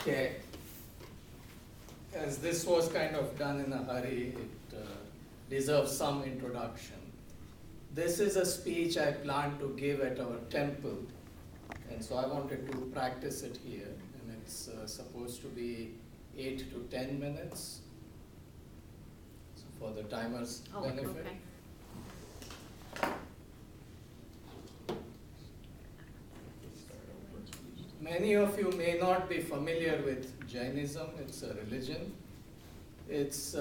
Okay. As this was kind of done in a hurry, it deserves some introduction. This is a speech I plan to give at our temple, and so I wanted to practice it here. And it's supposed to be 8 to 10 minutes, so for the timer's benefit. Okay. Many of you may not be familiar with Jainism. It's a religion. It's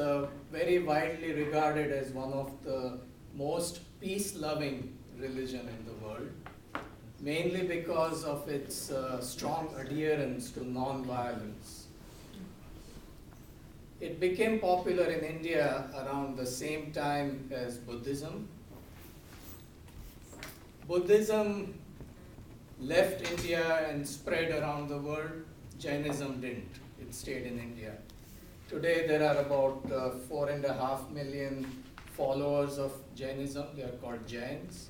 very widely regarded as one of the most peace-loving religion in the world, mainly because of its strong adherence to non-violence. It became popular in India around the same time as Buddhism. Buddhism left India and spread around the world. Jainism didn't. It stayed in India. Today there are about 4.5 million followers of Jainism. They are called Jains.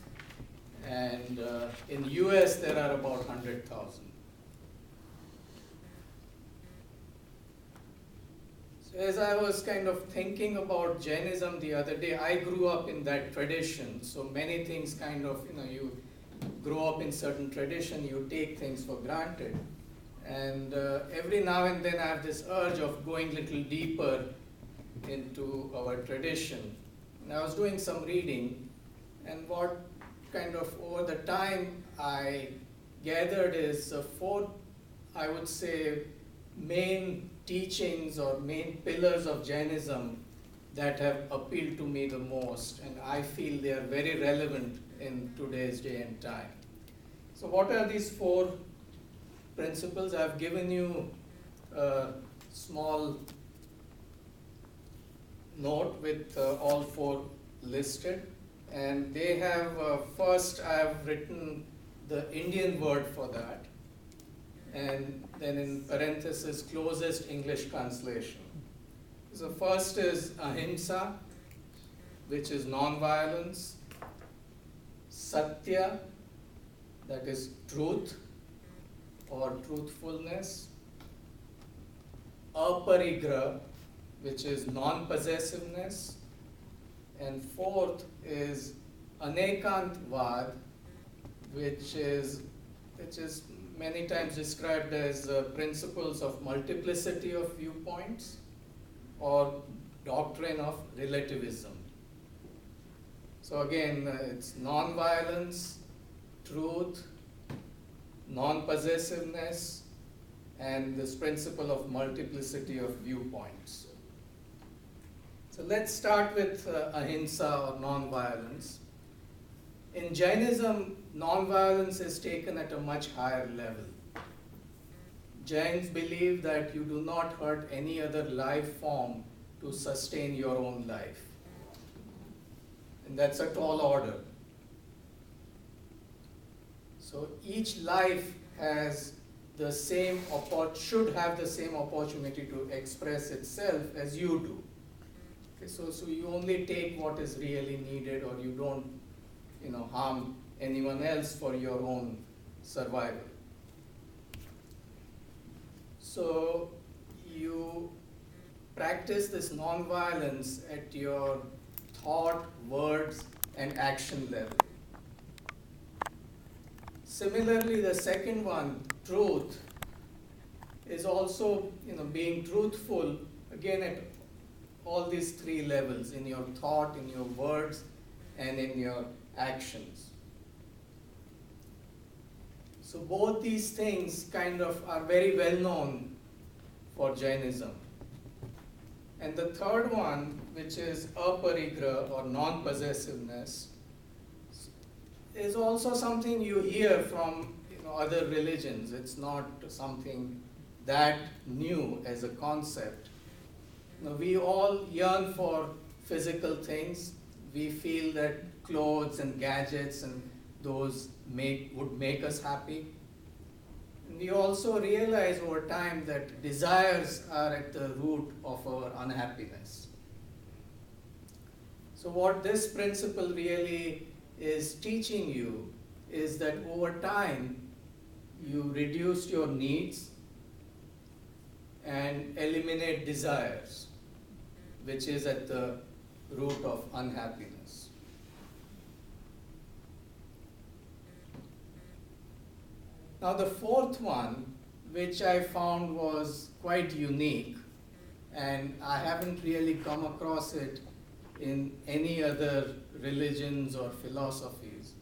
And in US there are about 100,000. So as I was kind of thinking about Jainism the other day, I grew up in that tradition. So many things kind of, you grow up in certain tradition, you take things for granted. And every now and then I have this urge of going a little deeper into our tradition. And I was doing some reading, and what kind of over the time I gathered is four, I would say, main teachings or main pillars of Jainism that have appealed to me the most, and I feel they are very relevant in today's day and time. So what are these four principles? I've given you a small note with all four listed, and they have, first I have written the Indian word for that, and then in parenthesis closest English translation. So first is ahimsa, which is non-violence. Satya, that is truth or truthfulness. Aparigraha, which is non-possessiveness. And fourth is anekantvad, which is many times described as principles of multiplicity of viewpoints or doctrine of relativism. So again, it's non-violence, truth, non-possessiveness, and this principle of multiplicity of viewpoints. So let's start with ahimsa or non-violence. In Jainism, non-violence is taken at a much higher level. Jains believe that you do not hurt any other life form to sustain your own life. And that's a tall order. So each life has the same should have the same opportunity to express itself as you do. Okay, so you only take what is really needed, or you don't, harm anyone else for your own survival. So you practice this non-violence at your thought, words, and action level. Similarly, the second one, truth, is also being truthful, again at all these three levels, in your thought, in your words, and in your actions. So both these things kind of are very well known for Jainism. And the third one, which is aparigraha or non-possessiveness, is also something you hear from other religions. It's not something that new as a concept. We all yearn for physical things. We feel that clothes and gadgets and those would make us happy. And we also realize over time that desires are at the root of our unhappiness. So what this principle really is teaching you is that over time you reduce your needs and eliminate desires, which is at the root of unhappiness. Now the fourth one, which I found was quite unique, and I haven't really come across it in any other religions or philosophies,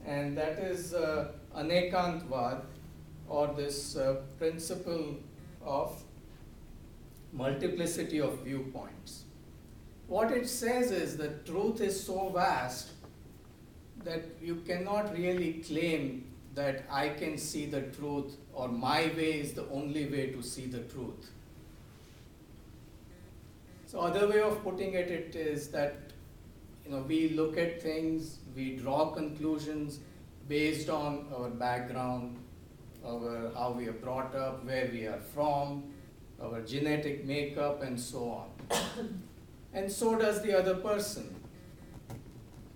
and that is Anekantvad, or this principle of multiplicity of viewpoints. What it says is that truth is so vast that you cannot really claim that I can see the truth or my way is the only way to see the truth. So other way of putting it is that we look at things, we draw conclusions based on our background, how we are brought up, where we are from, our genetic makeup, and so on. And so does the other person.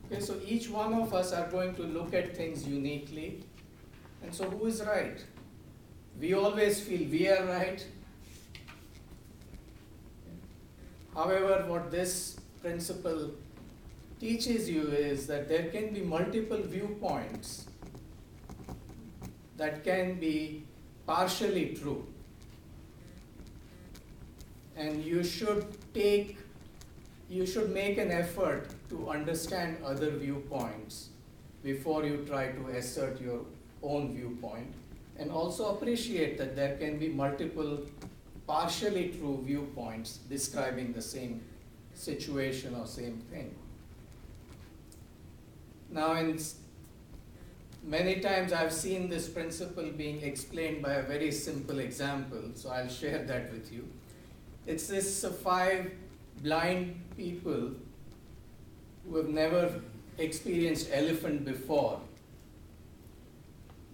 Okay, so each one of us are going to look at things uniquely. And so who is right? We always feel we are right. However, what this principle teaches you is that there can be multiple viewpoints that can be partially true. And you should make an effort to understand other viewpoints before you try to assert your own viewpoint, and also appreciate that there can be multiple partially true viewpoints describing the same situation or same thing. Now, many times I've seen this principle being explained by a very simple example, so I'll share that with you. It's this 5 blind people who have never experienced elephant before.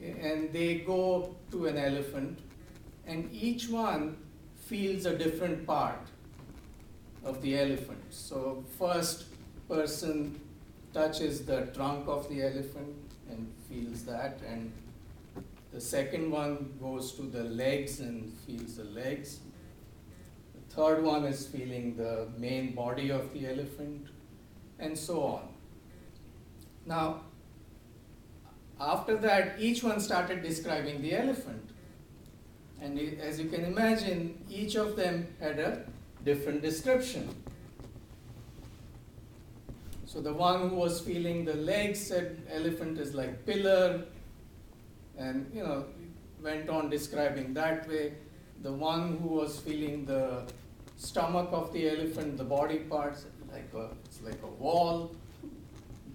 And they go to an elephant, and each one feels a different part of the elephant. So first person touches the trunk of the elephant and feels that, and the second one goes to the legs and feels the legs. The third one is feeling the main body of the elephant, and so on. Now, after that, each one started describing the elephant. And as you can imagine, each of them had a different description. So the one who was feeling the legs said elephant is like pillar, and went on describing that way. The one who was feeling the stomach of the elephant, the body parts, it's like a wall,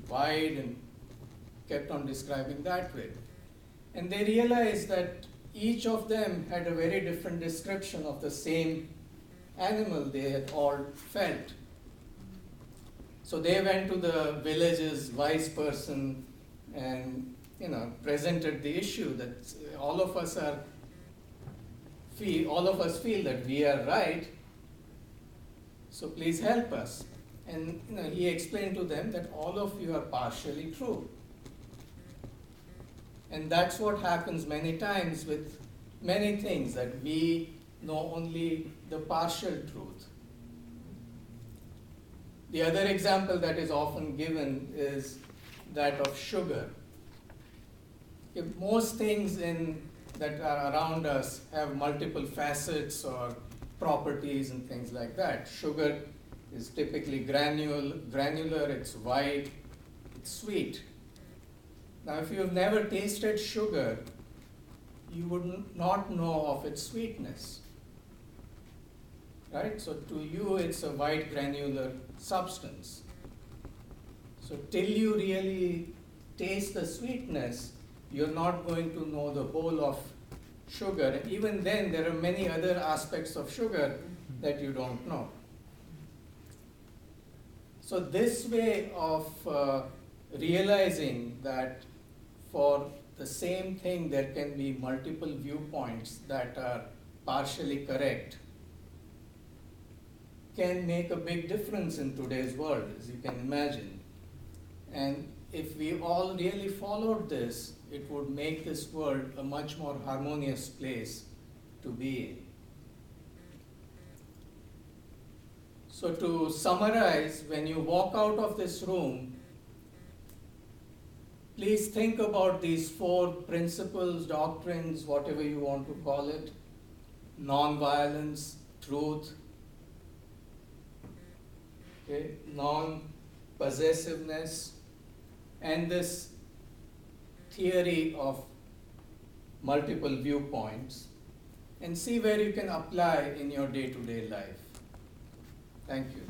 wide, and kept on describing that way. And they realized that each of them had a very different description of the same animal they had all felt. So they went to the village's wise person and presented the issue that all of us feel that we are right, so please help us. And he explained to them that all of you are partially true. And that's what happens many times with many things, that we know only the partial truth. The other example that is often given is that of sugar. If most things that are around us have multiple facets or properties and things like that. Sugar is typically granular, it's white, it's sweet. Now, if you have never tasted sugar, you would not know of its sweetness, right? So to you, it's a white granular substance. So till you really taste the sweetness, you're not going to know the whole of sugar. And even then, there are many other aspects of sugar that you don't know. So this way of realizing that for the same thing, there can be multiple viewpoints that are partially correct, can make a big difference in today's world, as you can imagine. And if we all really followed this, it would make this world a much more harmonious place to be in. So to summarize, when you walk out of this room, please think about these 4 principles, doctrines, whatever you want to call it: non-violence, truth, okay, non-possessiveness, and this theory of multiple viewpoints, and see where you can apply in your day-to-day life. Thank you.